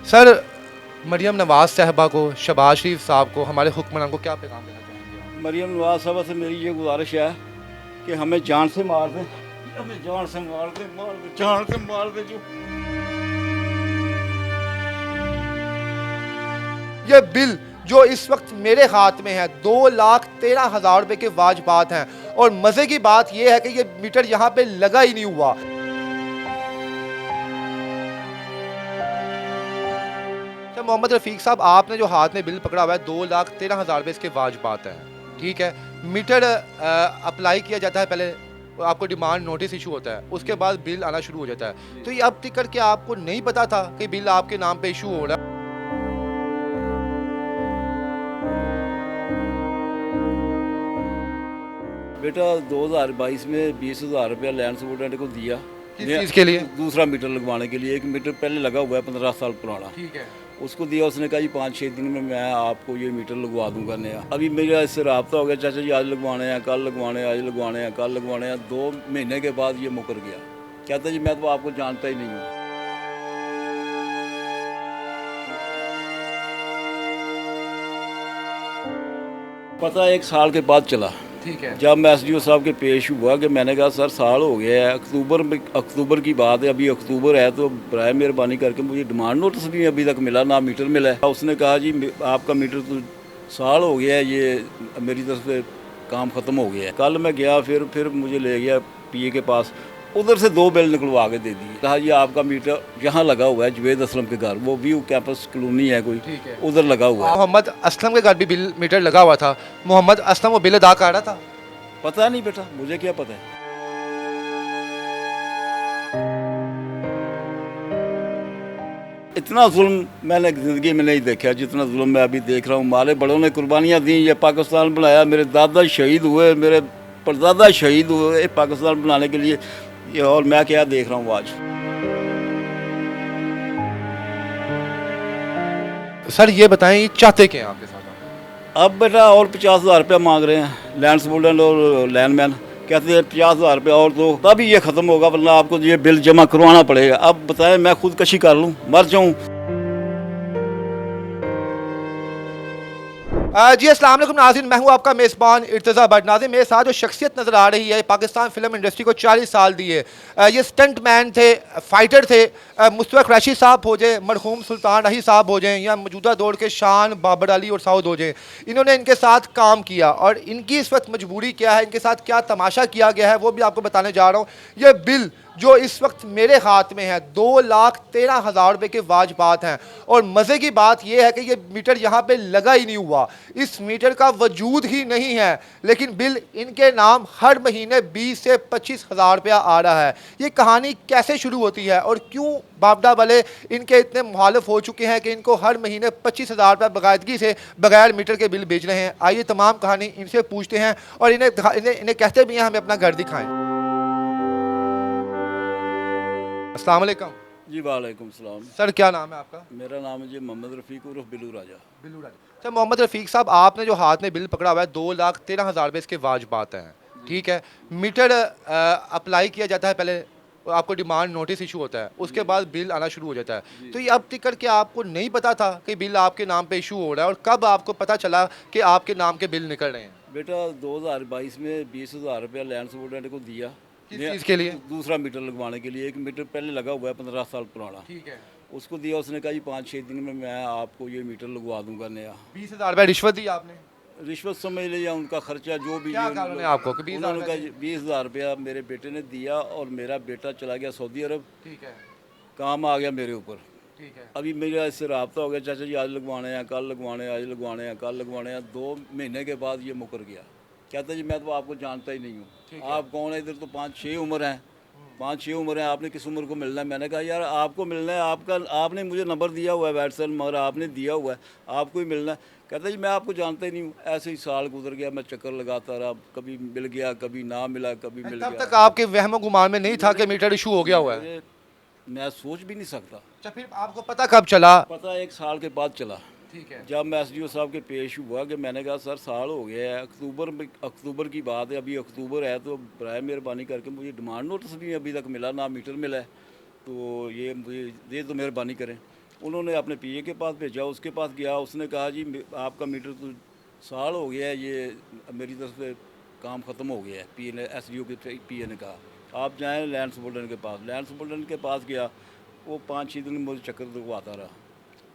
Sir, Maryam नवाज़ साहिबा को, शहबाज शरीफ साहब को, हमारे हुक्मरान को क्या पैगाम देना चाहेंगे आप? मरियम नवाज साहबा से मेरी ये गुजारिश है कि हमें जान से मार दें, हमें जान से मार दें, मार दें, जान से मार दें जो। ये बिल जो इस वक्त मेरे हाथ में है 2,13,000 रुपए के वाजबात हैं, और मज़े की बात यह है कि ये मीटर यहाँ पे लगा ही नहीं हुआ। तो मोहम्मद रफ़ीक साहब, आपने जो हाथ में बिल पकड़ा हुआ है 2,13,000 रुपए इसके वाजबात हैं, ठीक है। मीटर अप्लाई किया जाता है, पहले आपको डिमांड नोटिस इशू होता है, उसके बाद बिल आना शुरू हो जाता है। तो ये अब तक करके आपको नहीं पता था कि बिल आपके नाम पे इशू हो रहा है? बेटा 2022 में 20,000 रुपया लैंड सुपरटेंडेंट को दिया। किस चीज़ के लिए? दूसरा मीटर लगवाने के लिए। एक मीटर पहले लगा हुआ है 15 साल पुराना, ठीक है। उसको दिया। उसने कहा जी 5-6 दिन में मैं आपको ये मीटर लगवा दूंगा नया। अभी मेरा इससे रब्ता हो गया, चाचा जी आज लगवाने हैं, कल लगवाने हैं, आज लगवाने हैं, कल लगवाने हैं। 2 महीने के बाद ये मुकर गया। कहता जी मैं तो आपको जानता ही नहीं हूँ। पता 1 साल के बाद चला, ठीक है। जब मैं एसडीओ साहब के पेश हुआ कि मैंने कहा सर साल हो गया है, अक्टूबर की बात है, अभी अक्टूबर है, तो बराए मेहरबानी करके मुझे डिमांड नोटिस भी अभी तक मिला ना मीटर मिला है। उसने कहा जी आपका मीटर तो साल हो गया है, ये मेरी तरफ से काम ख़त्म हो गया है। कल मैं गया, फिर मुझे ले गया पीए के पास, उधर से 2 बिल निकलवा के दे दिए। कहा जी आपका मीटर यहाँ लगा हुआ है जवेद असलम के घर, वो व्यू कैंपस कॉलोनी है कोई, ठीक है। उधर लगा हुआ है। मोहम्मद असलम के घर भी बिल मीटर लगा हुआ था। मोहम्मद असलम वो बिल अदा कर रहा था? पता नहीं बेटा, मुझे क्या पता है। इतना जुल्म मैंने ज़िंदगी में नहीं देखा जितना जुल्म मैं अभी देख रहा हूँ। हमारे बड़ों ने कुर्बानियाँ दी, ये पाकिस्तान बनाया, मेरे दादा शहीद हुए, मेरे परदादा शहीद हुए पाकिस्तान बनाने के लिए। ये और मैं क्या देख रहा हूँ आज। सर ये बताएं, ये चाहते क्या हैं आपके साथ? अब बेटा और 50,000 रुपया मांग रहे हैं लैंड सुपरटेंडेंट और लैंडमैन। कहते हैं 50,000 रुपया और दो तभी ये ख़त्म होगा, वरना आपको ये बिल जमा करवाना पड़ेगा। अब बताएं मैं खुदकशी कर लूँ, मर जाऊँ? जी अस्सलाम वालेकुम नाज़रीन, मैं हूं आपका मेज़बान इर्तज़ा भट्ट। नाज़रीन, मेरे साथ जो शख्सियत नज़र आ रही है, पाकिस्तान फिल्म इंडस्ट्री को 40 साल दिए, ये स्टंट मैन थे, फाइटर थे। मुस्तफ़ा कुरैशी साहब हो जाए, मरहूम सुल्तान रही साहब हो जाएँ, या मौजूदा दौर के शान बाबर अली और साउद हो जाए, इन्होंने इनके साथ काम किया। और इनकी इस वक्त मजबूरी क्या है, इनके साथ क्या तमाशा किया गया है, वो भी आपको बताने जा रहा हूँ। ये बिल जो इस वक्त मेरे हाथ में है 2,13,000 रुपए के वाजबात हैं, और मज़े की बात यह है कि ये मीटर यहाँ पे लगा ही नहीं हुआ, इस मीटर का वजूद ही नहीं है, लेकिन बिल इनके नाम हर महीने 20 से 25,000 रुपया आ रहा है। ये कहानी कैसे शुरू होती है और क्यों बाबडा वाले इनके इतने मुखालिफ हो चुके हैं कि इनको हर महीने 25,000 रुपया बाकायदगी से बगैर मीटर के बिल भेज रहे हैं? आइए तमाम कहानी इनसे पूछते हैं, और इन्हें कहते भी हैं हमें अपना घर दिखाएं। अस्सलाम वालेकुम। जी वालेकुम सलाम। सर क्या नाम है आपका? मेरा नाम है जी मोहम्मद रफ़ीक उर्फ बिल्लू राजा। बिल्लू राजा। सर मोहम्मद रफ़ीक साहब, आपने जो हाथ में बिल पकड़ा हुआ है 2,13,000 रुपये इसके वाजबात हैं, ठीक है। मीटर अप्लाई किया जाता है, पहले आपको डिमांड नोटिस इशू होता है, उसके बाद बिल आना शुरू हो जाता है। तो ये अब तक करके आपको नहीं पता था कि बिल आपके नाम पे इशू हो रहा है, और कब आपको पता चला कि आपके नाम के बिल निकल रहे हैं? बेटा 2022 में 20,000 रुपया लैंड सुपरटेंडेंट को दिया। किस चीज़ के लिए? दूसरा मीटर लगवाने के लिए। एक मीटर पहले लगा हुआ है 15 साल पुराना, ठीक है। उसको दिया। उसने कहा जी 5-6 दिन में मैं आपको ये मीटर लगवा दूंगा नया। 20,000 रुपये रिश्वत दी आपने? रिश्वत समझ लीजिए या उनका खर्चा जो भी। क्या कहा उन्होंने आपको कि 20,000 उन्होंने कहा रुपये? 20,000 रुपया मेरे बेटे ने दिया, और मेरा बेटा चला गया सऊदी अरब, ठीक है। काम आ गया मेरे ऊपर। ठीक है। अभी मेरा इससे रब्ता हो गया, चाचा जी आज लगवाने हैं, कल लगवाने हैं, आज लगवाने हैं, कल लगवाने हैं। 2 महीने के बाद ये मुकर गया। कहता जी मैं तो आपको जानता ही नहीं हूँ, आप कौन है? इधर तो 5-6 उम्र हैं, 5-6 उम्र है, आपने किस उम्र को मिलना है? मैंने कहा यार आपको मिलना है, आपने मुझे नंबर दिया हुआ है वैटसन, मगर आपने दिया हुआ है, आपको ही मिलना है। कहता जी मैं आपको जानता ही नहीं हूँ। ऐसे ही साल गुजर गया, मैं चक्कर लगाता रहा, कभी मिल गया, कभी ना मिला, कभी मिल तब गया। तक आपके वहम गुमान में नहीं था कि मीटर इशू हो गया हुआ है? मैं सोच भी नहीं सकता। अच्छा, फिर आपको पता कब चला? पता 1 साल के बाद चला, ठीक है। जब मैं एसडीओ साहब के पेश हुआ कि मैंने कहा सर साल हो गया है, अक्टूबर की बात है, अभी अक्टूबर है, तो बराए मेहरबानी करके मुझे डिमांड नोटिस भी अभी तक मिला ना मीटर मिला है, तो ये मुझे ये तो मेहरबानी करें। उन्होंने अपने पीए के पास भेजा, उसके पास गया, उसने कहा जी आपका मीटर तो साल हो गया है, ये मेरी तरफ से काम ख़त्म हो गया है। पीए ने, एसडीओ के पीए ने कहा आप जाएं लैंड सुपरडेंट के पास। लैंड सुपरडेंट के पास गया, वो 5-6 दिन मुझे चक्कर दिखवाता रहा।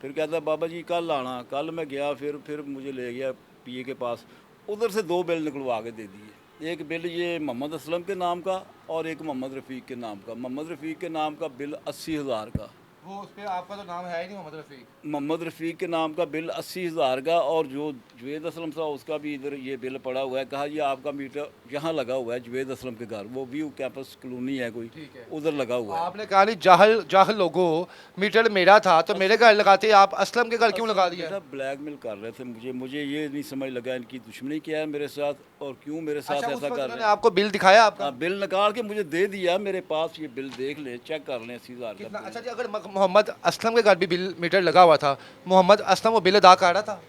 फिर कहता बाबा जी कल आना। कल मैं गया, फिर मुझे ले गया पीए के पास। उधर से 2 बिल निकलवा के दे दिए। एक बिल ये मोहम्मद असलम के नाम का और एक मोहम्मद रफ़ीक के नाम का। मोहम्मद रफ़ीक के नाम का बिल 80,000 का। वो उस पे आपका तो नाम है ही नहीं मोहम्मद रफ़ीक। मोहम्मद रफ़ीक के नाम का बिल 80,000 का। और जो जुवेद असलम था उसका भी इधर ये बिल पड़ा हुआ है। कहा जी आपका मीटर यहाँ लगा हुआ है जुवेद असलम के घर, वो व्यू कैंपस कॉलोनी है कोई, ठीक है। उधर लगा हुआ है। आपने कहा नहीं जाहल जाहल लोगों, मीटर मेरा था तो मेरे घर लगाते, आप असलम के घर क्यों लगा दिया? बेटा ब्लैकमेल कर रहे थे मुझे ये नहीं समझ लगा इनकी दुश्मनी क्या है मेरे साथ और क्यों मेरे साथ अच्छा, उस ऐसा वक्त कर रहे उन्होंने हैं। आपको बिल दिखाया आपका? हाँ, बिल निकाल के मुझे दे दिया मेरे पास, ये बिल देख ले, चेक कर लें 80,000 कितना? का अच्छा बिल। जी, अगर मोहम्मद असलम के घर भी बिल मीटर लगा हुआ था, मोहम्मद असलम वो बिल अदा कर रहा था?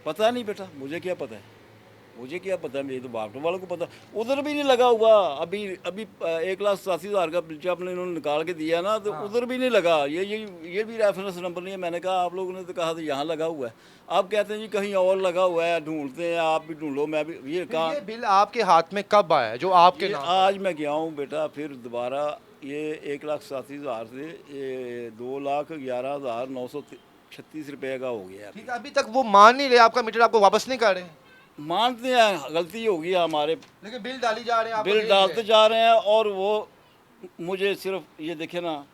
पता नहीं बेटा, मुझे क्या पता है, मुझे क्या पता है, मेरे तो बागटो वालों को पता। उधर भी नहीं लगा हुआ। अभी 1,87,000 का बिल आपने इन्होंने निकाल के दिया ना, तो उधर भी नहीं लगा। ये भी रेफरेंस नंबर नहीं है। मैंने कहा आप लोगों ने तो कहा था यहाँ लगा हुआ है, आप कहते हैं जी कहीं और लगा हुआ है, ढूंढते हैं, आप भी ढूंढ लो, मैं भी। ये कहा ये बिल आपके हाथ में कब आया जो आपके नाम? आज मैं गया हूँ बेटा, फिर दोबारा ये 1,87,000 से ये 2,11,936 रुपये का हो गया। ठीक है, अभी तक वो मान नहीं रहे आपका मीटर, आपको वापस नहीं कर रहे, मानते हैं गलती होगी हमारे, लेकिन बिल डाली जा रहे हैं, आपको बिल दे डालते रहे जा रहे हैं। और वो मुझे सिर्फ ये देखे ना,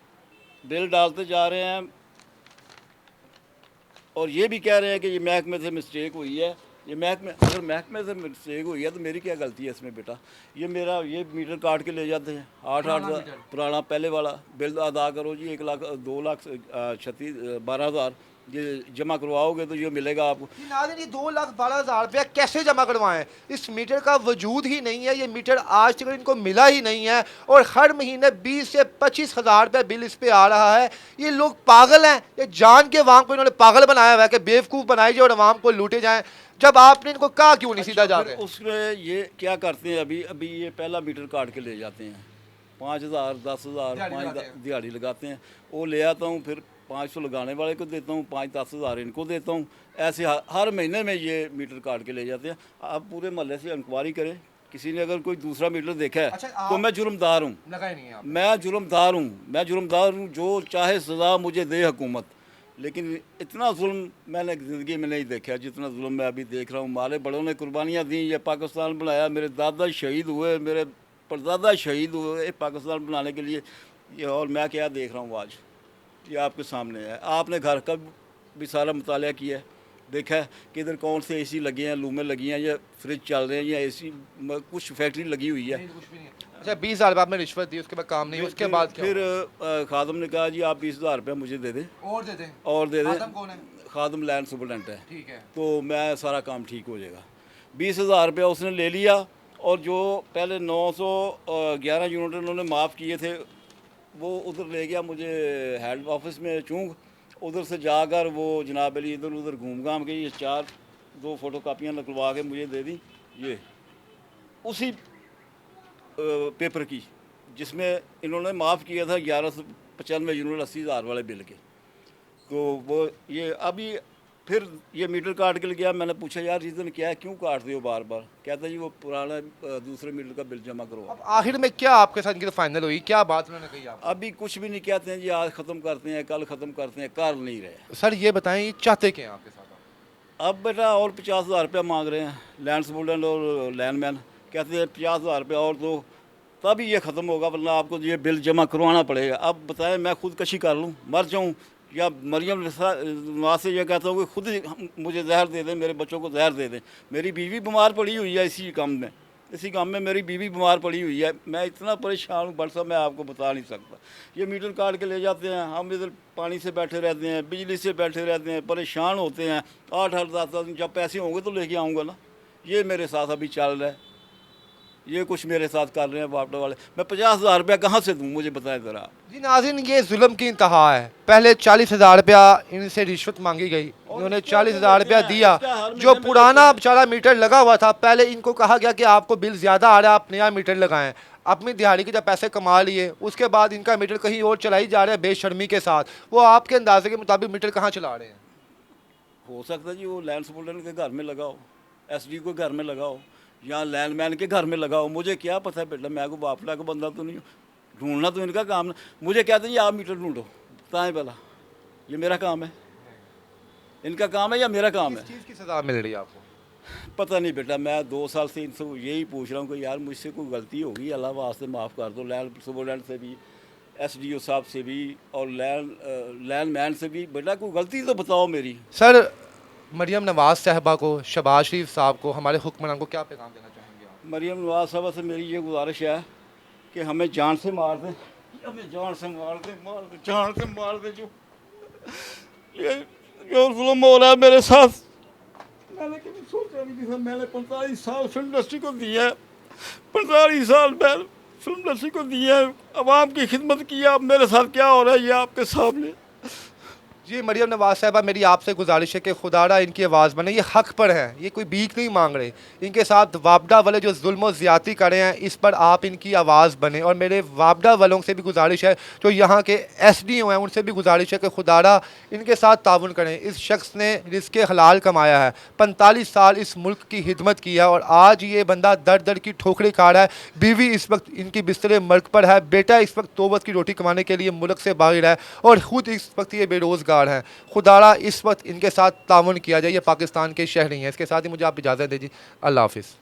बिल डालते जा रहे हैं और ये भी कह रहे हैं कि ये महकमे से मिस्टेक हुई है। ये महकमे, अगर महकमे से मिस्टेक हुई है तो मेरी क्या गलती है इसमें बेटा? ये मेरा ये मीटर काट के ले जाते हैं 8,000 पुराना पहले वाला बिल अदा करो जी, 1,02,36,12,000 ये जमा करवाओगे तो ये मिलेगा आपको। हैं। नाज़रीन, ये 2,12,000 रुपया कैसे जमा करवाएं? इस मीटर का वजूद ही नहीं है, ये मीटर आज तक इनको मिला ही नहीं है और हर महीने 20 से 25,000 रुपया बिल इस पे आ रहा है। ये लोग पागल हैं, ये जान के अवाम को इन्होंने पागल बनाया हुआ है कि बेवकूफ़ बनाई जाए और अवाम को लूटे जाएं। जब आपने इनको कहा क्यों नहीं सीधा जा फिर रहे? उसमें ये क्या करते हैं, अभी ये पहला मीटर काट के ले जाते हैं 5,000 10,000 दिहाड़ी लगाते हैं। वो ले आता हूँ, फिर 500 लगाने वाले को देता हूँ, 5-10,000 इनको देता हूँ। ऐसे हर महीने में ये मीटर काट के ले जाते हैं। आप पूरे मोहल्ले से इंक्वायरी करें, किसी ने अगर कोई दूसरा मीटर देखा है अच्छा, तो मैं जुर्मदार हूँ। लगाए नहीं है आप? मैं जुर्मदार हूँ, जो चाहे सज़ा मुझे दे हुकूमत। लेकिन इतना जुल्म मैंने ज़िंदगी में नहीं देखा जितना जुल्म मैं अभी देख रहा हूँ। हमारे बड़ों ने कुर्बानियाँ दी, ये पाकिस्तान बनाया, मेरे दादा शहीद हुए, मेरे परदादा शहीद हुए पाकिस्तान बनाने के लिए। ये और मैं क्या देख रहा हूँ आज, ये आपके सामने है। आपने घर का भी सारा मुताला किया है, देखा है कि इधर कौन से एसी लगे हैं, लूमें लगी हैं, या फ्रिज चल रहे हैं, या एसी कुछ फैक्ट्री लगी हुई है। कुछ भी नहीं। अच्छा, 20,000 रुपये आपने रिश्वत दी, उसके बाद काम नहीं, उसके बाद क्या? फिर खादम ने कहा जी आप 20,000 रुपये मुझे दे दें और दे दें। और दे दें। खादम कौन है? खादम लैंड सुपरडेंट है, ठीक है। तो मैं सारा काम ठीक हो जाएगा। 20,000 रुपया उसने ले लिया और जो पहले 911 यूनिट उन्होंने माफ़ किए थे वो उधर ले गया मुझे हेड ऑफिस में चूंग। उधर से जाकर वो जनाब अली इधर उधर घूम घाम के ये 2 फोटो कापियाँ निकलवा के मुझे दे दी, ये उसी पेपर की जिसमें इन्होंने माफ़ किया था 1195 यूनिट 80,000 वाले बिल के। तो वो ये अभी फिर ये मीटर काट के ले गया। मैंने पूछा यार रीज़न क्या है, क्यों काट रहे हो बार बार? कहता जी वो पुराना दूसरे मीटर का बिल जमा करो। अब आखिर में क्या आपके साथ इनकी फाइनल हुई, क्या बात उन्होंने कही आपको? अभी कुछ भी नहीं कहते हैं जी, आज ख़त्म करते हैं, कल ख़त्म करते हैं, कर नहीं रहे। सर ये बताएं, ये चाहते क्या हैं आपके साथ? अब बेटा और 50,000 रुपया मांग रहे हैं लैंड सुपरडेंट और लैंडमैन, कहते हैं 50,000 रुपया और दो तभी ये ख़त्म होगा, वरना आपको ये बिल जमा करवाना पड़ेगा। अब बताएं मैं खुदकशी कर लूँ, मर जाऊँ, या मरियम नवाज से ये कहता हूँ कि खुद ही मुझे जहर दे दें, मेरे बच्चों को जहर दे दें। मेरी बीवी बीमार पड़ी हुई है इसी काम में मेरी बीवी बीमार पड़ी हुई है। मैं इतना परेशान हूँ बट साहब, मैं आपको बता नहीं सकता। ये मीटर काट के ले जाते हैं, हम इधर पानी से बैठे रहते हैं, बिजली से बैठे रहते हैं, परेशान होते हैं। 8-10 दिन जब पैसे होंगे तो लेके आऊँगा ना। ये मेरे साथ अभी चल रहा है, ये कुछ मेरे साथ कर रहे हैं बापटो वाले। मैं 50,000 रुपया कहाँ से दूँ, मुझे बताएं ज़रा। जी नाज़रीन, ये जुल्म की इंतहा है। पहले 40,000 रुपया इनसे रिश्वत मांगी गई, इन्होंने 40,000 रुपया दिया। जो पुराना बेचारा मीटर लगा हुआ था, पहले इनको कहा गया कि आपको बिल ज़्यादा आ रहा है, आप नया मीटर लगाएं। अपनी दिहाड़ी के जब पैसे कमा लिए उसके बाद इनका मीटर कहीं और चलाई जा रहा है बेशर्मी के साथ, वो आपके अंदाजे के मुताबिक मीटर कहाँ चला रहे हैं? हो सकता है जी वो लैंड सुपरडेंट के घर में लगाओ, एसडी को घर में लगाओ, या लैंडमैन के घर में लगाओ, मुझे क्या पता है बेटा, मैं को बापला का बंदा तो नहीं हूँ, ढूंढना तो इनका काम ना। मुझे कहते हैं जी आप मीटर ढूंढो, बताएं भला ये मेरा काम है, इनका काम है या मेरा काम है? किस चीज़ की सज़ा मिल रही है आपको? पता नहीं बेटा, मैं 2 साल से इनसे यही पूछ रहा हूँ कि यार मुझसे कोई गलती होगी, अल्लाह वास्ते माफ़ कर दो। लैंड सुपरडेंट से भी, एसडीओ साहब से भी और लैंडमैन से भी, बेटा कोई गलती तो बताओ मेरी। सर, मरियम नवाज़ साहबा को, शहबाज शरीफ साहब को, हमारे हुक्मरान को क्या पैगाम देना चाहेंगे आप? मरियम नवाज साहब से मेरी ये गुजारिश है कि हमें जान से मार दें, हमें जान से मार दें, मार दें, जान से मार दें। ये जो जुल्म हो रहा है मेरे साथ, मैंने कभी सोचा नहीं था। मैंने 45 साल फिल्म इंडस्ट्री को दिया है, 45 साल मैं फिल्म इंडस्ट्री को दिया है, आवाम की खिदमत की है। अब मेरे साथ क्या हो रहा है ये आपके सामने। जी मरियम नवाज साहबा, मेरी आपसे गुजारिश है कि खुदारा इनकी आवाज़ बने, ये हक पर हैं, ये कोई भीख नहीं मांग रहे। इनके साथ वापडा वाले जो जुल्म और ज़्यादती कर रहे हैं, इस पर आप इनकी आवाज़ बने। और मेरे वापडा वालों से भी गुजारिश है, जो यहाँ के एसडीओ हैं, उनसे भी गुजारिश है कि खुदारा इनके साथ ताउन करें। इस शख्स ने रिज़्क़े हलाल कमाया है, 45 साल इस मुल्क की खिदमत की है, और आज ये बंदा दर दर की ठोकरें खा रहा है। बीवी इस वक्त इनकी बिस्तर मर्ग पर है, बेटा इस वक्त तोबत की रोटी कमाने के लिए मुल्क से बाहर है, और ख़ुद इस वक्त ये बेरोज़गार हैं। खुदारा इस वक्त इनके साथ ताउन किया जाए, ये पाकिस्तान के शहरी हैं। इसके साथ ही मुझे आप इजाज़त दीजिए। अल्लाह हाफ़िज़।